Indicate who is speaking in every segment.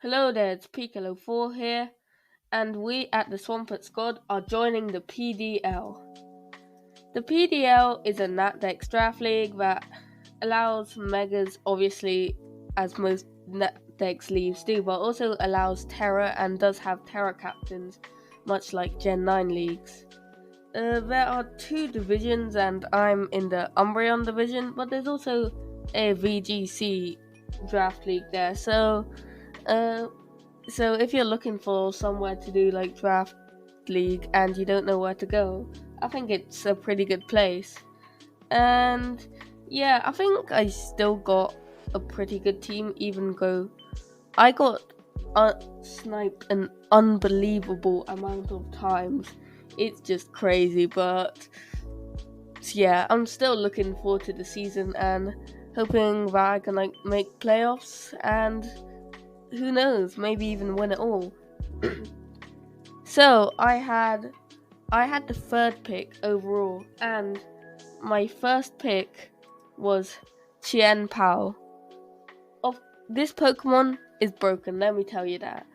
Speaker 1: Hello there, it's Piccolo4 here, and we at the Swampert Squad are joining the PDL. The PDL is a NatDex draft league that allows Megas, obviously, as most NatDex leagues do, but also allows Terra and does have Terra captains, much like Gen 9 leagues. There are two divisions, and I'm in the Umbreon division, but there's also a VGC draft league there, uh, so if you're looking for somewhere to do like draft league and you don't know where to go, I think it's a pretty good place. And yeah, I think I still got a pretty good team, even though I got sniped an unbelievable amount of times. It's just crazy, but yeah, I'm still looking forward to the season and hoping that I can make playoffs and who knows, maybe even win it all. So I had the third pick overall, and my first pick was Chien Pao. Of this Pokemon is broken, let me tell you that.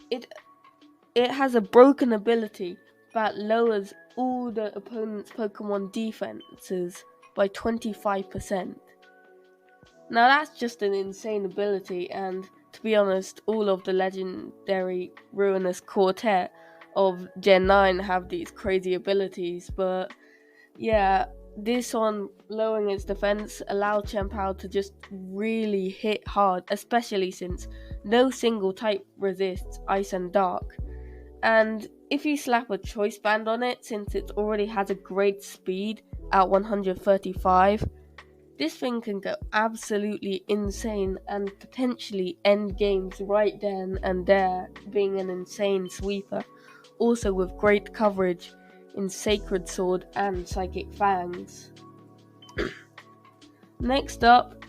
Speaker 1: It has a broken ability that lowers all the opponent's Pokemon defenses by 25%. Now that's just an insane ability, and to be honest, all of the legendary Ruinous Quartet of Gen 9 have these crazy abilities, but yeah, this one lowering its defense allows Chien-Pao to just really hit hard, especially since no single type resists Ice and Dark. And if you slap a choice band on it, since it already has a great speed at 135, this thing can go absolutely insane and potentially end games right then and there, being an insane sweeper, also with great coverage in Sacred Sword and Psychic Fangs. Next up,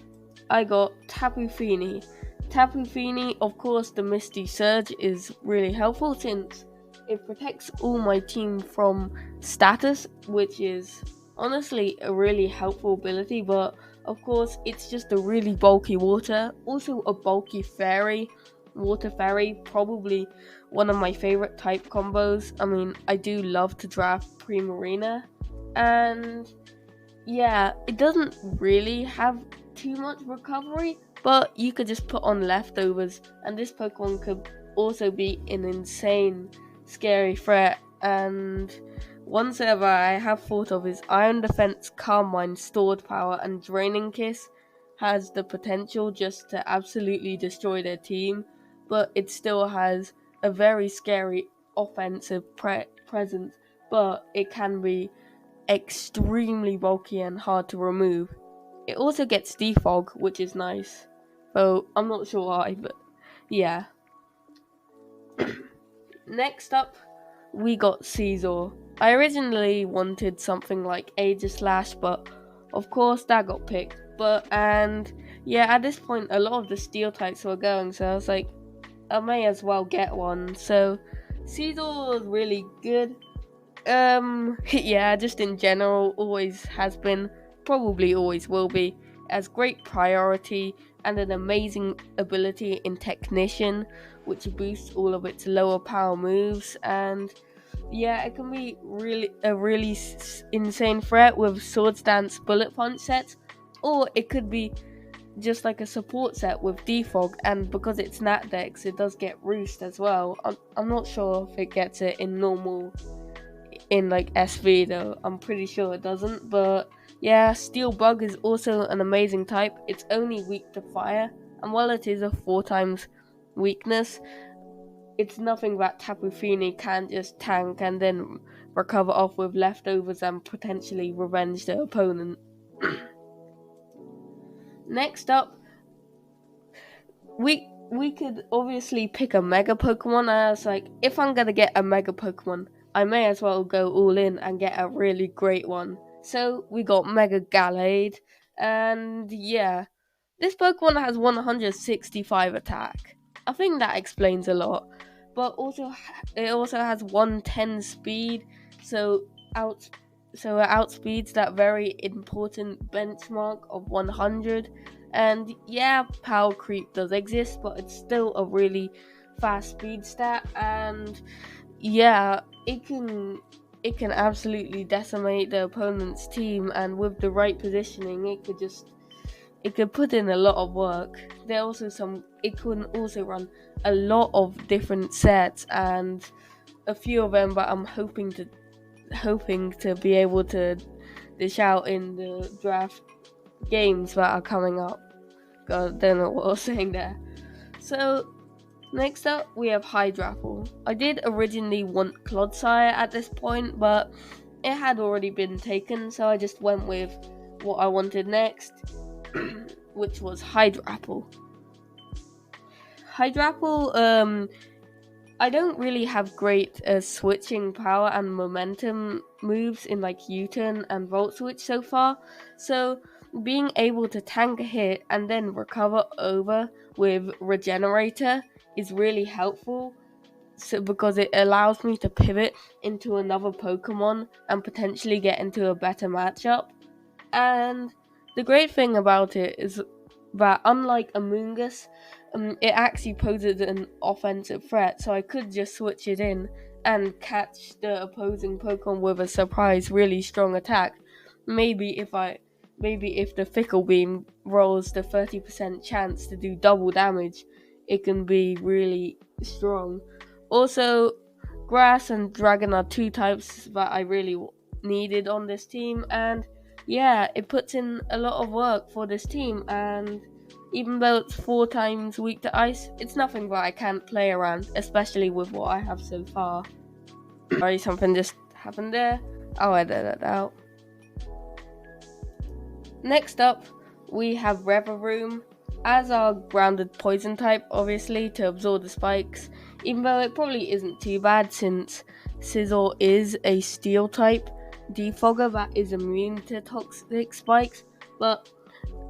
Speaker 1: I got Tapu Fini. Tapu Fini, of course, the Misty Surge is really helpful since it protects all my team from status, which is honestly a really helpful ability, but of course it's just a really bulky water, also a bulky fairy, water fairy, probably one of my favorite type combos. I mean, I do love to draft Primarina, and yeah, it doesn't really have too much recovery, but you could just put on leftovers, and this Pokemon could also be an insane scary threat. And one server I have thought of is Iron Defense, Carmine, Stored Power, and Draining Kiss has the potential just to absolutely destroy their team, but it still has a very scary offensive presence, but it can be extremely bulky and hard to remove. It also gets defog, which is nice, though I'm not sure why, but yeah. Next up, we got Caesar. I originally wanted something like Aegislash, but of course that got picked. And yeah, at this point a lot of the steel types were going, so I was like, I may as well get one. So Caesar was really good. Yeah, just in general, always has been, probably always will be, as great priority and an amazing ability in Technician, which boosts all of its lower power moves. And yeah, it can be a really insane threat with Sword Stance Bullet Punch sets, or it could be just like a support set with Defog, and because it's Nat Dex, it does get Roost as well. I'm not sure if it gets it in normal, in like SV though. I'm pretty sure it doesn't, but yeah, Steel Bug is also an amazing type. It's only weak to fire, and while it is a 4 times weakness, it's nothing that Tapu Fini can just tank and then recover off with leftovers and potentially revenge the opponent. Next up, we could obviously pick a Mega Pokemon, and I was like, if I'm gonna get a Mega Pokemon, I may as well go all in and get a really great one. So we got Mega Gallade, and yeah, this Pokemon has 165 attack. I think that explains a lot. But it also has 110 speed, so it outspeeds that very important benchmark of 100. And yeah, power creep does exist, but it's still a really fast speed stat, and yeah, it can absolutely decimate the opponent's team, and with the right positioning, it could put in a lot of work. It can also run a lot of different sets, and a few of them, but I'm hoping to be able to dish out in the draft games that are coming up. God, don't know what I was saying there. So next up, we have Hydrapple. I did originally want Clodsire at this point, but it had already been taken, so I just went with what I wanted next, which was Hydrapple. I don't really have great switching power and momentum moves in like U-turn and Volt Switch so far, so being able to tank a hit and then recover over with Regenerator is really helpful, so because it allows me to pivot into another Pokemon and potentially get into a better matchup. And the great thing about it is that unlike Amoonguss, it actually poses an offensive threat, so I could just switch it in and catch the opposing Pokemon with a surprise really strong attack. Maybe if the Fickle Beam rolls the 30% chance to do double damage, it can be really strong. Also, Grass and Dragon are two types that I really needed on this team, and yeah, it puts in a lot of work for this team, and even though it's 4 times weak to ice, it's nothing that I can't play around, especially with what I have so far. Sorry, something just happened there. I'll edit that out. Next up, we have Reveroom as our grounded poison type, obviously, to absorb the spikes, even though it probably isn't too bad since Scizor is a steel type defogger that is immune to toxic spikes. But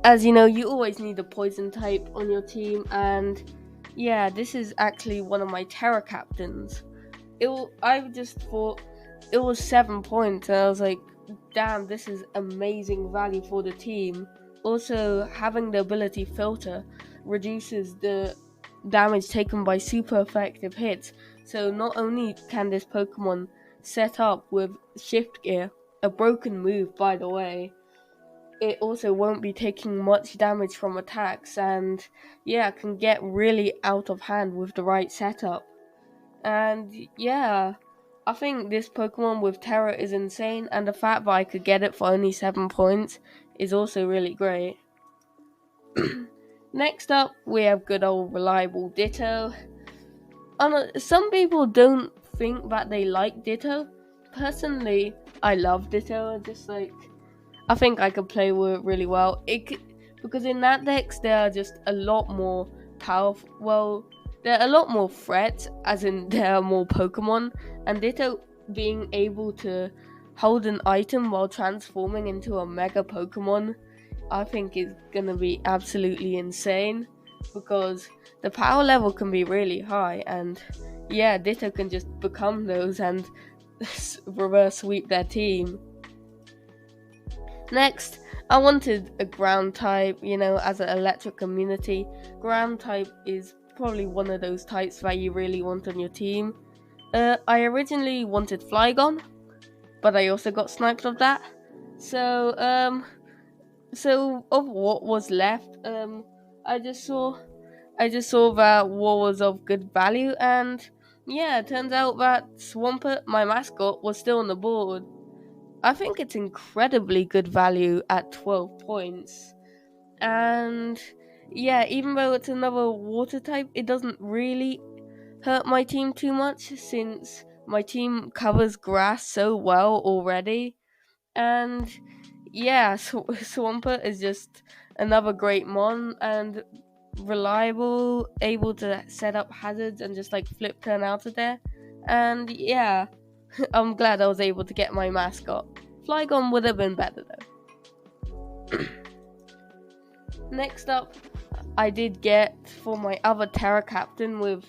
Speaker 1: as you know, you always need a poison type on your team, and yeah, this is actually one of my Terra captains. I just thought it was 7 points, and I was like, damn, this is amazing value for the team. Also, having the ability Filter reduces the damage taken by super effective hits, so not only can this Pokemon set up with Shift Gear, a broken move by the way, it also won't be taking much damage from attacks, and yeah, can get really out of hand with the right setup. And yeah, I think this Pokemon with Terra is insane, and the fact that I could get it for only 7 points is also really great. Next up, we have good old reliable Ditto. Some people don't think that they like Ditto. Personally, I love Ditto. I think I could play with it really well. Because in that decks there are just a lot more powerful. Well, there are a lot more threats, as in there are more Pokemon, and Ditto being able to hold an item while transforming into a Mega Pokemon, I think is gonna be absolutely insane, because the power level can be really high, and yeah, Ditto can just become those and reverse sweep their team. Next, I wanted a ground type, as an electric immunity. Ground type is probably one of those types that you really want on your team. I originally wanted Flygon, but I also got sniped of that. So of what was left, I just saw that what was of good value, and yeah, it turns out that Swampert, my mascot, was still on the board. I think it's incredibly good value at 12 points. And yeah, even though it's another water type, it doesn't really hurt my team too much, since my team covers grass so well already. And yeah, Swampert is just another great mon, and reliable, able to set up hazards and just like flip turn out of there. And yeah, I'm glad I was able to get my mascot. Flygon would have been better though. Next up, I did get for my other Terra Captain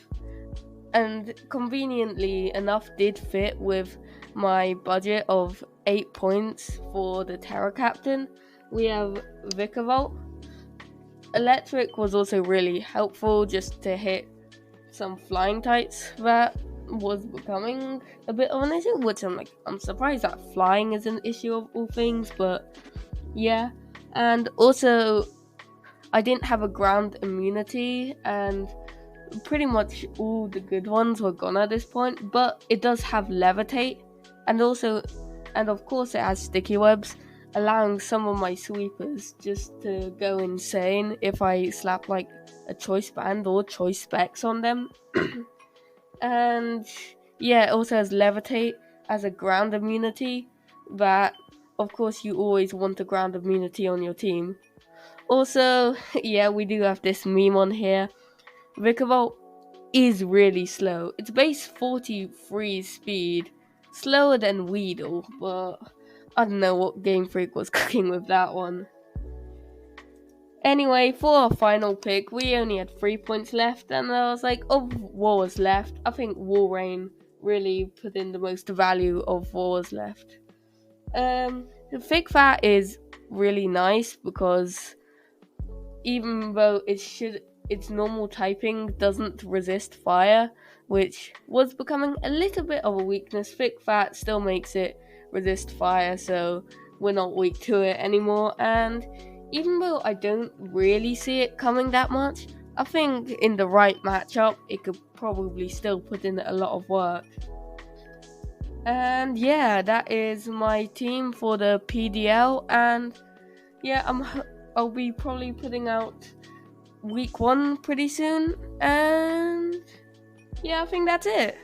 Speaker 1: and conveniently enough did fit with my budget of 8 points for the Terra Captain. We have Vikavolt. electric was also really helpful just to hit some flying types that was becoming a bit of an issue, which I'm surprised that flying is an issue of all things, but yeah. And also I didn't have a ground immunity, and pretty much all the good ones were gone at this point, but it does have levitate, and of course it has sticky webs, allowing some of my sweepers just to go insane if I slap like a choice band or choice specs on them. And yeah, it also has levitate as a ground immunity, that of course you always want a ground immunity on your team. Also, yeah, we do have this meme on here. Vikavolt is really slow. It's base 43 speed, slower than Weedle, but I don't know what Game Freak was cooking with that one. Anyway, for our final pick, we only had 3 points left, and I was like, of what was left, I think Warrain really put in the most value of what was left. Thick Fat is really nice because even though its normal typing doesn't resist fire, which was becoming a little bit of a weakness, Thick Fat still makes it resist fire, so we're not weak to it anymore. And even though I don't really see it coming that much, I think in the right matchup it could probably still put in a lot of work. And yeah, that is my team for the PDL, and yeah, I'll be probably putting out week 1 pretty soon, and yeah, I think that's it.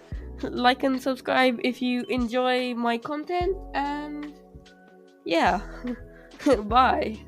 Speaker 1: Like and subscribe if you enjoy my content, and yeah, bye.